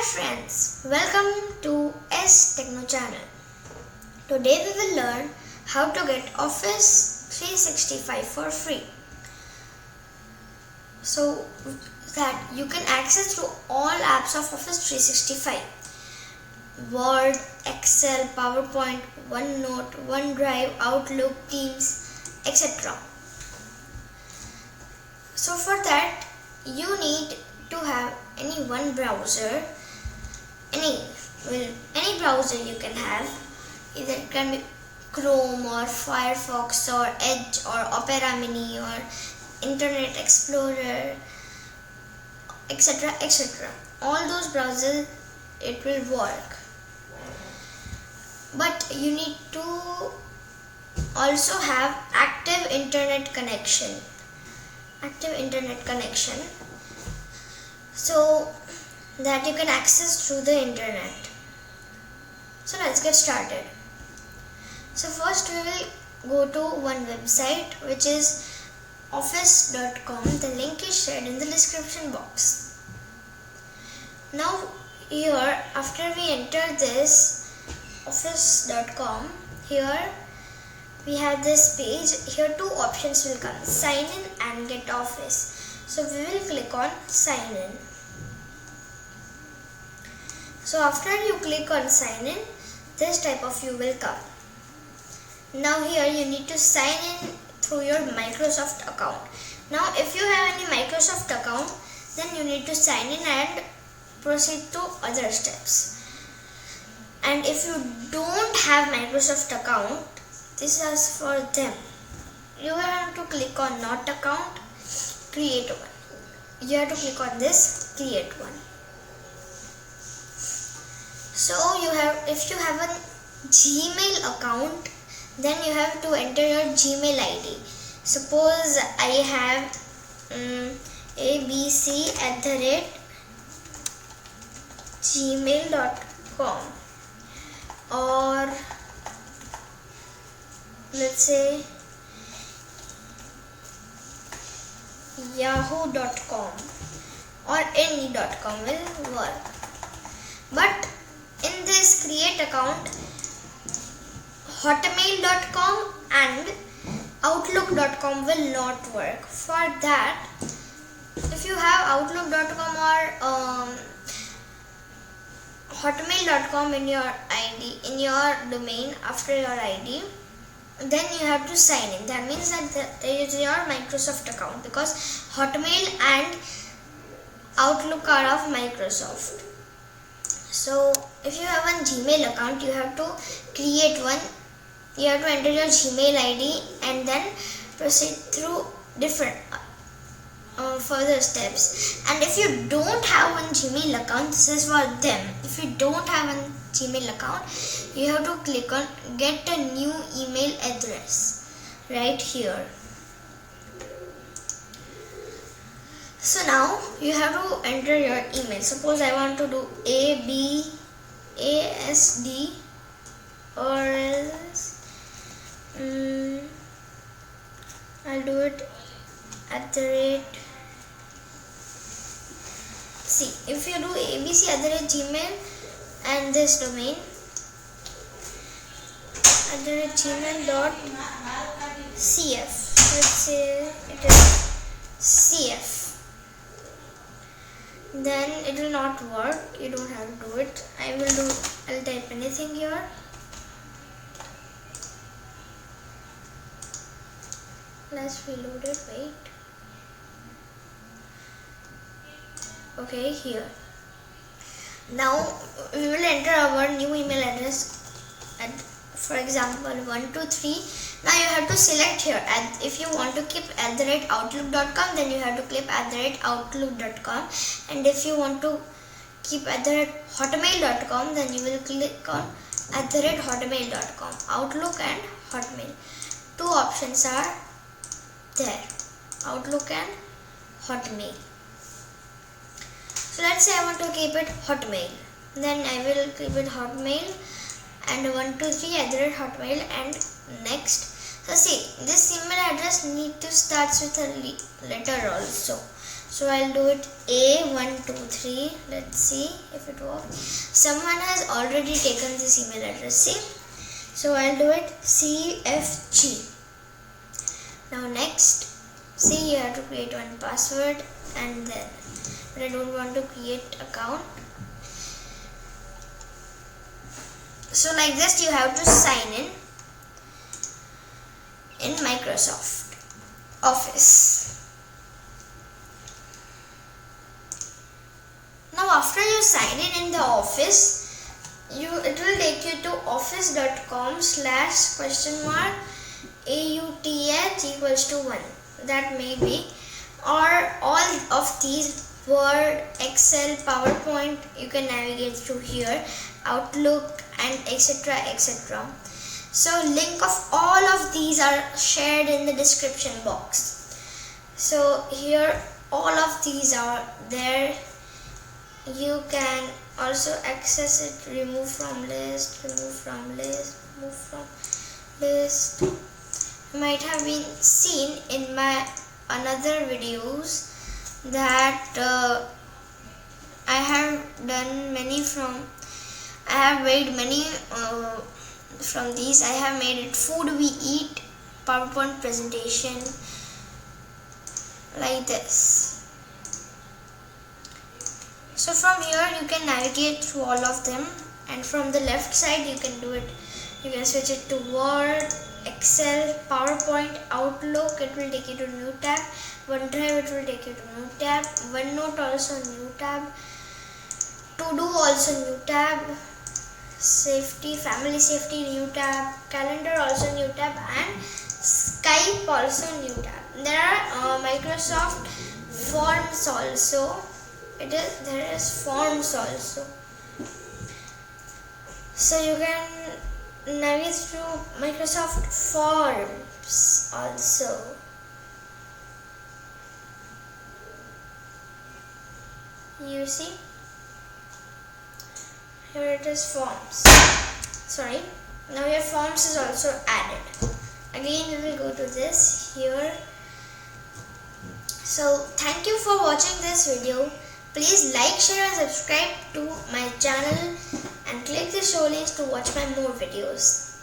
friends, welcome to S-Techno channel. Today we will learn how to get Office 365 for free. So that you can access through all apps of Office 365. Word, Excel, PowerPoint, OneNote, OneDrive, Outlook, Teams, etc. So for that you need to have any one browser, any browser you can have. Either it can be Chrome or Firefox or Edge or Opera Mini or Internet Explorer, etc. etc. All those browsers it will work. But you need to also have active internet connection. So that you can access through the internet. So let's get started. So first we will go to one website, which is office.com. The link is shared in the description box. Now here, after we enter this office.com, here we have this page. Here two options will come: sign in and get office. So we will click on sign in. So after you click on sign in, this type of view will come. Now here you need to sign in through your Microsoft account. Now if you have any Microsoft account, then you need to sign in and proceed to other steps. And if you don't have Microsoft account, this is for them. You have to click on not account, create one. You have to click on this create one. So if you have a Gmail account, then you have to enter your Gmail ID. Suppose I have abc@gmail.com, or let's say yahoo.com or any.com will work. But in this create account, hotmail.com and outlook.com will not work. For that, if you have outlook.com or hotmail.com in your ID, in your domain after your ID, then you have to sign in. That means that there is your Microsoft account, because Hotmail and Outlook are of Microsoft. So if you have one Gmail account, you have to create one. You have to enter your Gmail ID and then proceed through different further steps. And if you don't have one Gmail account, this is for them. If you don't have one Gmail account, you have to click on get a new email address right here. So now you have to enter your email. Suppose I want to do ASD, or else I'll do it @ See, if you do abc@gmail and this domain @gmail.cf, let's say it is CF, then it will not work. You don't have to do it. I'll type anything here. Let's reload it. Wait. Okay, here. Now we will enter our new email address at, for example, 123. Now you have to select here, and if you want to keep @outlook.com, then you have to click @outlook.com, and if you want to keep @hotmail.com, then you will click on @hotmail.com. Outlook and Hotmail, two options are there, Outlook and Hotmail. So let's say I want to keep it Hotmail, then I will keep it Hotmail and 123 @hotmail and next. So see, this email address need to start with a letter also. So I'll do it A123. Let's see if it works. Someone has already taken this email address. See? So I'll do it CFG. Now next, see, you have to create one password and then, but I don't want to create account. So like this, you have to sign in Microsoft Office. Now after you sign in the Office, it will take you to office.com/?AUTH=1. That may be, or all of these Word, Excel, PowerPoint, you can navigate through here, Outlook and etc. etc. So link of all of these are shared in the description box. So here all of these are there. You can also access it, remove from list, remove from list, remove from list. You might have been seen in my another videos that I have done many from, I have made many from these. I have made it food we eat PowerPoint presentation like this. So from here you can navigate through all of them, and from the left side you can do it. You can switch it to Word, Excel, PowerPoint, Outlook. It will take you to new tab. OneDrive, it will take you to new tab. OneNote also new tab. To Do also new tab. Safety, Family Safety new tab. Calendar also new tab, and Skype also new tab. There are Microsoft Forms also. There is Forms also. So you can navigate through Microsoft Forms also. You see, here it is Forms. Sorry, now your Forms is also added. Again we will go to this here. So thank you for watching this video. Please like, share and subscribe to my channel and click the show links to watch my more videos.